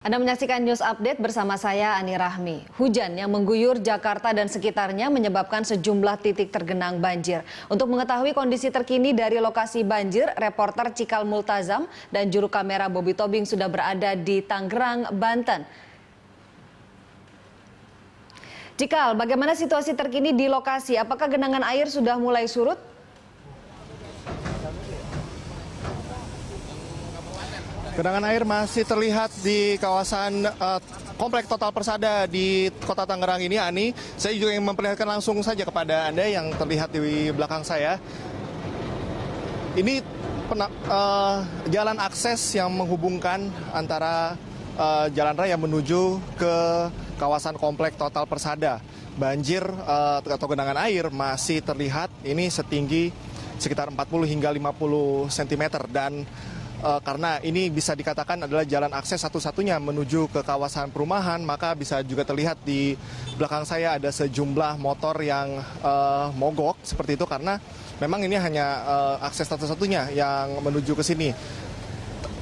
Anda menyaksikan News Update bersama saya Ani Rahmi. Hujan yang mengguyur Jakarta dan sekitarnya menyebabkan sejumlah titik tergenang banjir. Untuk mengetahui kondisi terkini dari lokasi banjir, reporter Cikal Multazam dan juru kamera Bobby Tobing sudah berada di Tangerang, Banten. Cikal, bagaimana situasi terkini di lokasi? Apakah genangan air sudah mulai surut? Genangan air masih terlihat di kawasan Komplek Total Persada di Kota Tangerang ini, Ani. Saya juga ingin memperlihatkan langsung saja kepada Anda yang terlihat di belakang saya. Ini jalan akses yang menghubungkan antara jalan raya menuju ke kawasan Komplek Total Persada. Banjir atau genangan air masih terlihat, ini setinggi sekitar 40 hingga 50 cm dan karena ini bisa dikatakan adalah jalan akses satu-satunya menuju ke kawasan perumahan, maka bisa juga terlihat di belakang saya ada sejumlah motor yang mogok seperti itu karena memang ini hanya akses satu-satunya yang menuju ke sini.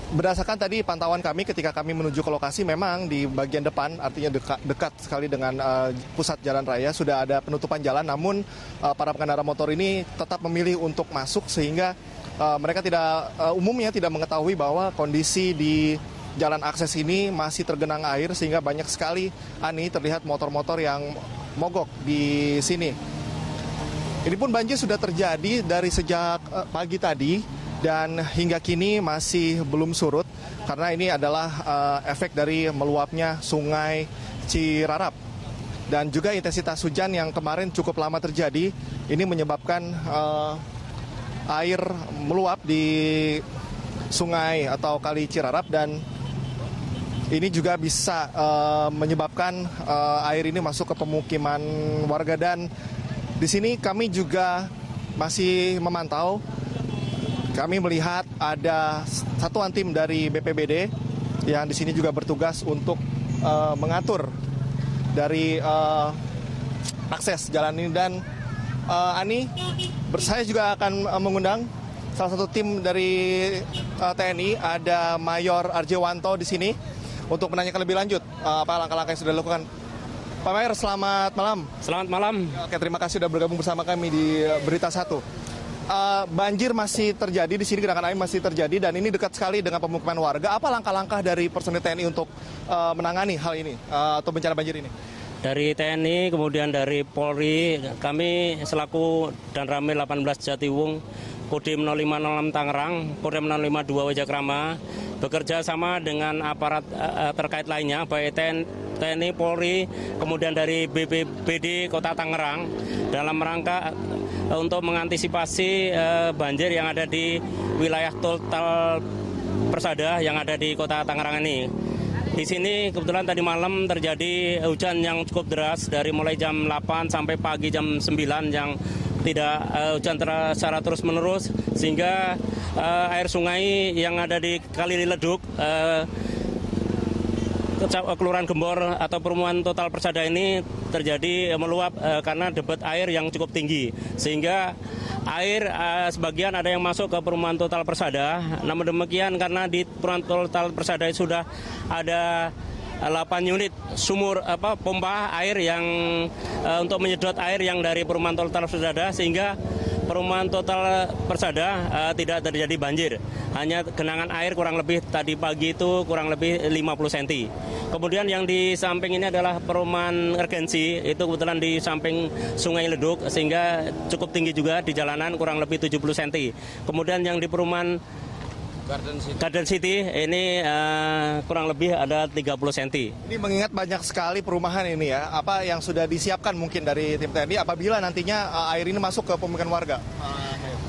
Berdasarkan tadi pantauan kami ketika kami menuju ke lokasi, memang di bagian depan, artinya dekat sekali dengan pusat jalan raya, sudah ada penutupan jalan, namun para pengendara motor ini tetap memilih untuk masuk sehingga mereka umumnya tidak mengetahui bahwa kondisi di jalan akses ini masih tergenang air sehingga banyak sekali, Ani, terlihat motor-motor yang mogok di sini. Ini pun banjir sudah terjadi dari sejak pagi tadi dan hingga kini masih belum surut karena ini adalah efek dari meluapnya Sungai Cirarap. Dan juga intensitas hujan yang kemarin cukup lama terjadi, ini menyebabkan air meluap di sungai atau kali Cirarap dan ini juga bisa menyebabkan air ini masuk ke pemukiman warga. Dan di sini kami juga masih memantau, kami melihat ada satuan tim dari BPBD yang di sini juga bertugas untuk mengatur dari akses jalan ini. Dan Ani, saya juga akan mengundang salah satu tim dari TNI, ada Mayor Arjewanto di sini untuk menanyakan lebih lanjut apa langkah-langkah yang sudah dilakukan. Pak Mayor, selamat malam. Selamat malam. Oke, terima kasih sudah bergabung bersama kami di Berita Satu. Banjir masih terjadi di sini, genangan air masih terjadi dan ini dekat sekali dengan pemukiman warga. Apa langkah-langkah dari personil TNI untuk menangani hal ini atau bencana banjir ini? Dari TNI, kemudian dari Polri, kami selaku Danramil 18 Jatiwung, Kodim 0506 Tangerang, Kodim 052 Wajakrama, bekerja sama dengan aparat terkait lainnya, baik TNI, Polri, kemudian dari BPBD Kota Tangerang, dalam rangka untuk mengantisipasi banjir yang ada di wilayah Total Persada yang ada di Kota Tangerang ini. Di sini kebetulan tadi malam terjadi hujan yang cukup deras dari mulai jam 8 sampai pagi jam 9 yang tidak hujan secara terus-menerus sehingga air sungai yang ada di Kali Leduk, Kelurahan Gembor atau Perumahan Total Persada ini terjadi meluap karena debit air yang cukup tinggi sehingga air sebagian ada yang masuk ke Perumahan Total Persada. Namun demikian karena di Perumahan Total Persada sudah ada 8 unit sumur pompa air yang untuk menyedot air yang dari Perumahan Total Persada sehingga Perumahan Total Persada tidak terjadi banjir. Hanya genangan air kurang lebih tadi pagi itu kurang lebih 50 cm. Kemudian yang di samping ini adalah perumahan Regensi, itu kebetulan di samping Sungai Leduk sehingga cukup tinggi juga di jalanan kurang lebih 70 cm. Kemudian yang di perumahan Garden City ini kurang lebih ada 30 cm. Ini mengingat banyak sekali perumahan ini ya, apa yang sudah disiapkan mungkin dari tim TNI apabila nantinya air ini masuk ke pemukiman warga?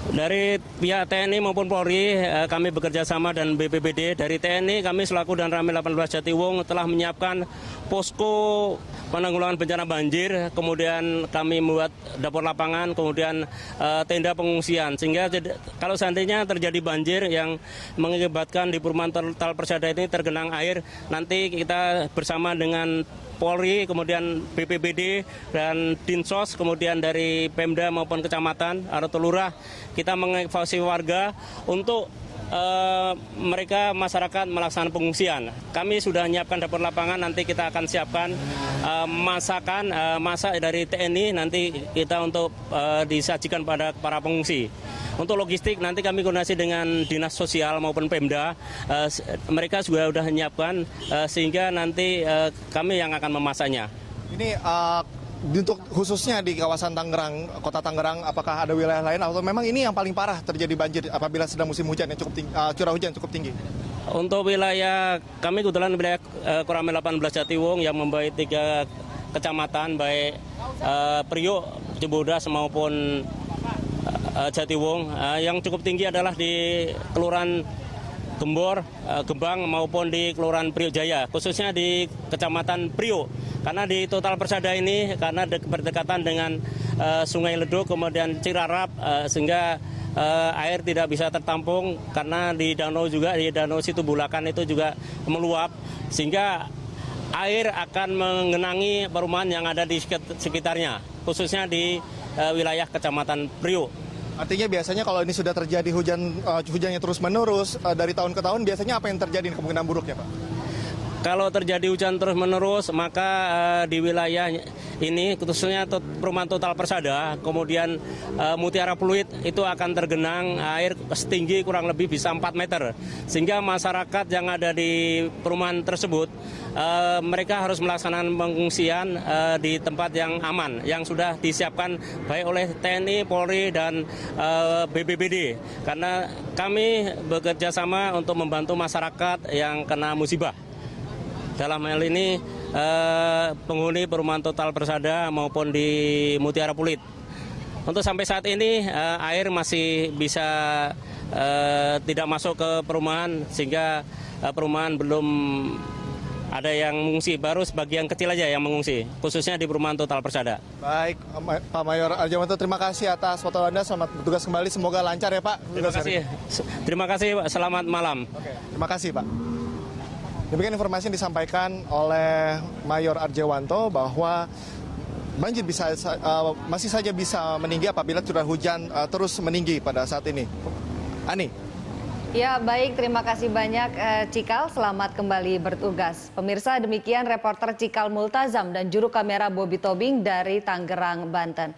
Dari pihak TNI maupun Polri, kami bekerja sama dan BPBD. Dari TNI, kami selaku Danramil 18 Jatiwung telah menyiapkan posko penanggulangan bencana banjir, kemudian kami membuat dapur lapangan, kemudian tenda pengungsian. Sehingga kalau seandainya terjadi banjir yang mengakibatkan di Perumahan Total Persada ini tergenang air, nanti kita bersama dengan Polri, kemudian BPBD dan Dinsos, kemudian dari Pemda maupun kecamatan atau lurah, kita mengevakuasi warga untuk mereka masyarakat melaksanakan pengungsian. Kami sudah menyiapkan dapur lapangan, nanti kita akan siapkan masak dari TNI, nanti kita untuk disajikan pada para pengungsi. Untuk logistik nanti kami koordinasi dengan Dinas Sosial maupun Pemda, mereka sudah menyiapkan sehingga nanti kami yang akan memasaknya. Ini untuk khususnya di kawasan Tangerang, kota Tangerang, apakah ada wilayah lain atau memang ini yang paling parah terjadi banjir apabila sedang musim hujan yang cukup tinggi, curah hujan cukup tinggi? Untuk wilayah kami kebetulan wilayah Koramil 18 Jatiwung yang membaik 3 kecamatan baik Priok, Cibodas maupun Jatiwung. Yang cukup tinggi adalah di Kelurahan Gembor, Gembang maupun di Kelurahan Priok Jaya, khususnya di Kecamatan Priok. Karena di total persada ini karena berdekatan dengan Sungai Leduk kemudian Cirarap sehingga air tidak bisa tertampung karena di danau juga di Danau Situbulakan itu juga meluap sehingga air akan mengenangi perumahan yang ada di sekitarnya, khususnya di wilayah Kecamatan Priok. Artinya biasanya kalau ini sudah terjadi hujannya terus-menerus dari tahun ke tahun, biasanya apa yang terjadi kemungkinan buruknya, Pak? Kalau terjadi hujan terus-menerus, maka di wilayah ini, khususnya perumahan Total Persada, kemudian Mutiara Pluit, itu akan tergenang air setinggi kurang lebih bisa 4 meter. Sehingga masyarakat yang ada di perumahan tersebut, mereka harus melaksanakan pengungsian di tempat yang aman, yang sudah disiapkan baik oleh TNI, Polri, dan BPBD. Karena kami bekerja sama untuk membantu masyarakat yang kena musibah. Dalam hal ini penghuni perumahan Total Persada maupun di Mutiara Pluit. Untuk sampai saat ini air masih bisa tidak masuk ke perumahan sehingga perumahan belum ada yang mengungsi, baru sebagian kecil aja yang mengungsi, khususnya di perumahan Total Persada. Baik, Pak Mayor Arjawanto, terima kasih atas foto Anda. Selamat bertugas kembali, semoga lancar ya Pak. Terima kasih, selamat malam. Oke, terima kasih Pak. Demikian informasi yang disampaikan oleh Mayor Arjawanto bahwa banjir masih saja bisa meninggi apabila curah hujan terus meninggi pada saat ini. Ani. Ya baik, terima kasih banyak Cikal, selamat kembali bertugas. Pemirsa, demikian reporter Cikal Multazam dan juru kamera Bobby Tobing dari Tangerang, Banten.